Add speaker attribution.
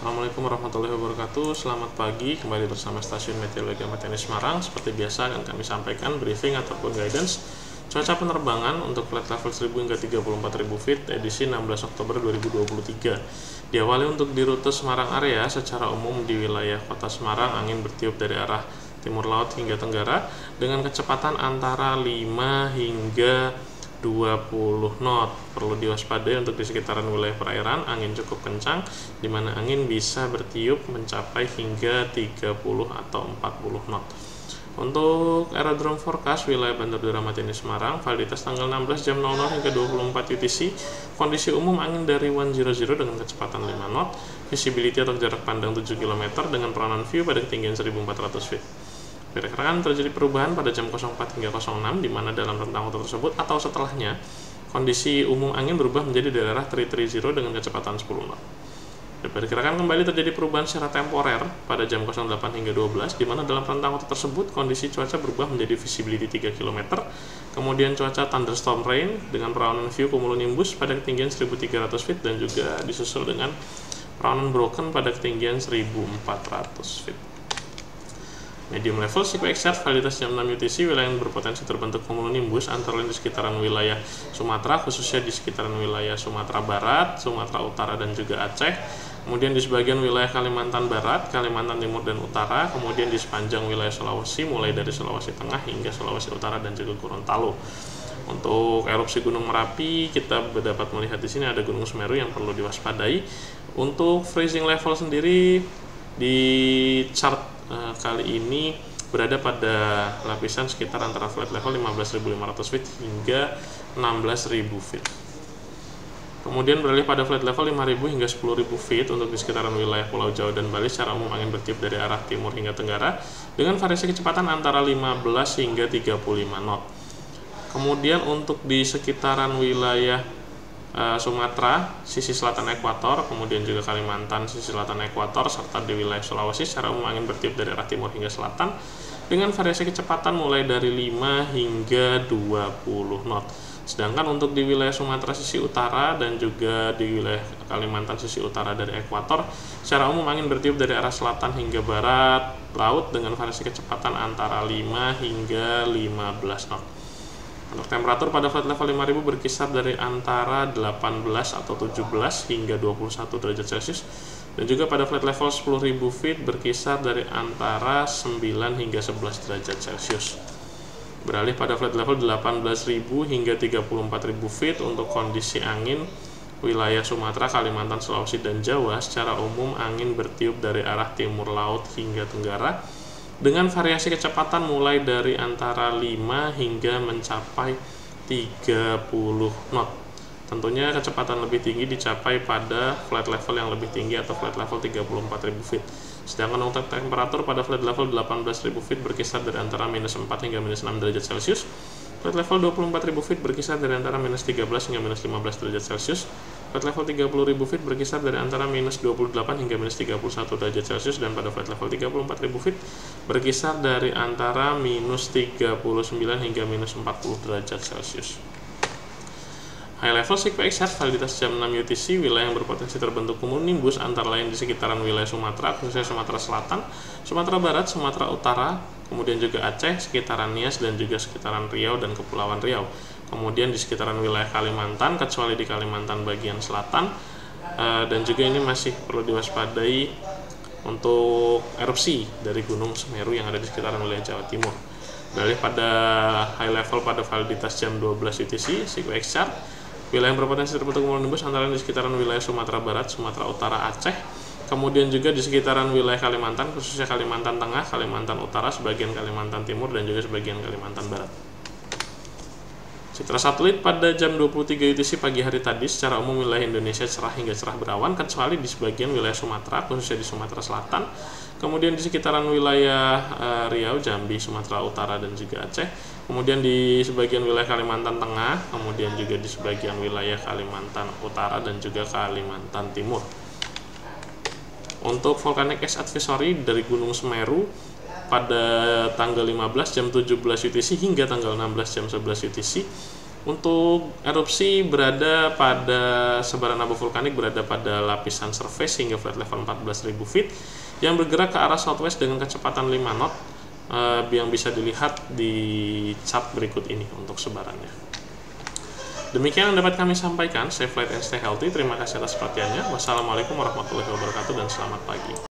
Speaker 1: Assalamualaikum warahmatullahi wabarakatuh. Selamat pagi, kembali bersama Stasiun Meteorologi Teknik Semarang. Seperti biasa akan kami sampaikan briefing ataupun guidance cuaca penerbangan untuk flight level 1000 hingga 34.000 feet edisi 16 Oktober 2023. Diawali untuk di rute Semarang area, secara umum di wilayah Kota Semarang angin bertiup dari arah timur laut hingga tenggara dengan kecepatan antara 5 hingga 20 knot. Perlu diwaspadai untuk di sekitaran wilayah perairan angin cukup kencang, di mana angin bisa bertiup mencapai hingga 30 atau 40 knot. Untuk aerodrome forecast wilayah Bandar Udara Matiani Semarang, validitas tanggal 16 jam 00 hingga 24 UTC, kondisi umum angin dari 100 dengan kecepatan 5 knot, visibility atau jarak pandang 7 km dengan peranan view pada ketinggian 1400 feet. Diperkirakan terjadi perubahan pada jam 04 hingga 06, di mana dalam rentang waktu tersebut atau setelahnya, kondisi umum angin berubah menjadi daerah 330 dengan kecepatan 10 knot. Diperkirakan kembali terjadi perubahan secara temporer pada jam 08 hingga 12, di mana dalam rentang waktu tersebut kondisi cuaca berubah menjadi visibility 3 km, kemudian cuaca thunderstorm rain dengan perawanan view cumulonimbus pada ketinggian 1300 feet dan juga disusul dengan perawanan broken pada ketinggian 1400 feet. Medium level SICWA XR validitas jam 6 UTC wilayah yang berpotensi terbentuk cumulonimbus antara lain di sekitaran wilayah Sumatera, khususnya di sekitaran wilayah Sumatera Barat, Sumatera Utara dan juga Aceh, kemudian di sebagian wilayah Kalimantan Barat, Kalimantan Timur dan Utara, kemudian di sepanjang wilayah Sulawesi mulai dari Sulawesi Tengah hingga Sulawesi Utara dan juga Gorontalo. Untuk erupsi Gunung Merapi, kita dapat melihat di sini ada Gunung Semeru yang perlu diwaspadai. Untuk freezing level sendiri di chart kali ini berada pada lapisan sekitar antara flight level 15.500 feet hingga 16.000 feet. Kemudian beralih pada flight level 5.000 hingga 10.000 feet untuk di sekitaran wilayah Pulau Jawa dan Bali, secara umum angin bertiup dari arah timur hingga tenggara dengan variasi kecepatan antara 15 hingga 35 knot. Kemudian untuk di sekitaran wilayah Sumatera, sisi selatan ekuator, kemudian juga Kalimantan, sisi selatan ekuator, serta di wilayah Sulawesi, secara umum angin bertiup dari arah timur hingga selatan dengan variasi kecepatan mulai dari 5 hingga 20 knot. Sedangkan untuk di wilayah Sumatera sisi utara dan juga di wilayah Kalimantan sisi utara dari ekuator, secara umum angin bertiup dari arah selatan hingga barat laut dengan variasi kecepatan antara 5 hingga 15 knot. Untuk temperatur pada flight level 5000 berkisar dari antara 18 atau 17 hingga 21 derajat Celcius, dan juga pada flight level 10.000 feet berkisar dari antara 9 hingga 11 derajat Celcius. Beralih pada flight level 18.000 hingga 34.000 feet untuk kondisi angin wilayah Sumatera, Kalimantan, Sulawesi, dan Jawa, secara umum angin bertiup dari arah timur laut hingga tenggara dengan variasi kecepatan mulai dari antara 5 hingga mencapai 30 knot. Tentunya kecepatan lebih tinggi dicapai pada flight level yang lebih tinggi atau flight level 34.000 feet. Sedangkan untuk temperatur pada flight level 18.000 feet berkisar dari antara minus 4 hingga minus 6 derajat Celcius. Flight level 24.000 feet berkisar dari antara minus 13 hingga minus 15 derajat Celcius. Flight level 30.000 feet berkisar dari antara minus 28 hingga minus 31 derajat Celcius, dan pada flight level 34.000 feet berkisar dari antara minus 39 hingga minus 40 derajat Celcius. High level SICWA XR validitas jam 6 UTC wilayah yang berpotensi terbentuk cumulonimbus antara lain di sekitaran wilayah Sumatera, khususnya Sumatera Selatan, Sumatera Barat, Sumatera Utara, kemudian juga Aceh, sekitaran Nias dan juga sekitaran Riau dan Kepulauan Riau. Kemudian di sekitaran wilayah Kalimantan, kecuali di Kalimantan bagian selatan, dan juga ini masih perlu diwaspadai untuk erupsi dari Gunung Semeru yang ada di sekitaran wilayah Jawa Timur. Beralih pada high level pada validitas jam 12 UTC SICWA XR, wilayah yang berpotensi terbentuk cumulonimbus antara di sekitaran wilayah Sumatera Barat, Sumatera Utara, Aceh, kemudian juga di sekitaran wilayah Kalimantan, khususnya Kalimantan Tengah, Kalimantan Utara, sebagian Kalimantan Timur, dan juga sebagian Kalimantan Barat. Citra satelit pada jam 23 UTC pagi hari tadi, secara umum wilayah Indonesia cerah hingga cerah berawan, kecuali di sebagian wilayah Sumatera, khususnya di Sumatera Selatan, kemudian di sekitaran wilayah Riau, Jambi, Sumatera Utara, dan juga Aceh, kemudian di sebagian wilayah Kalimantan Tengah, kemudian juga di sebagian wilayah Kalimantan Utara dan juga Kalimantan Timur. Untuk volcanic ice advisory dari Gunung Semeru pada tanggal 15 jam 17 UTC hingga tanggal 16 jam 11 UTC, Untuk erupsi berada pada sebaran abu vulkanik berada pada lapisan surface hingga flight level 14.000 feet yang bergerak ke arah southwest dengan kecepatan 5 knot yang bisa dilihat di chart berikut ini untuk sebarannya. Demikian yang dapat kami sampaikan. Safe flight and stay healthy. Terima kasih atas perhatiannya. Wassalamualaikum warahmatullahi wabarakatuh dan selamat pagi.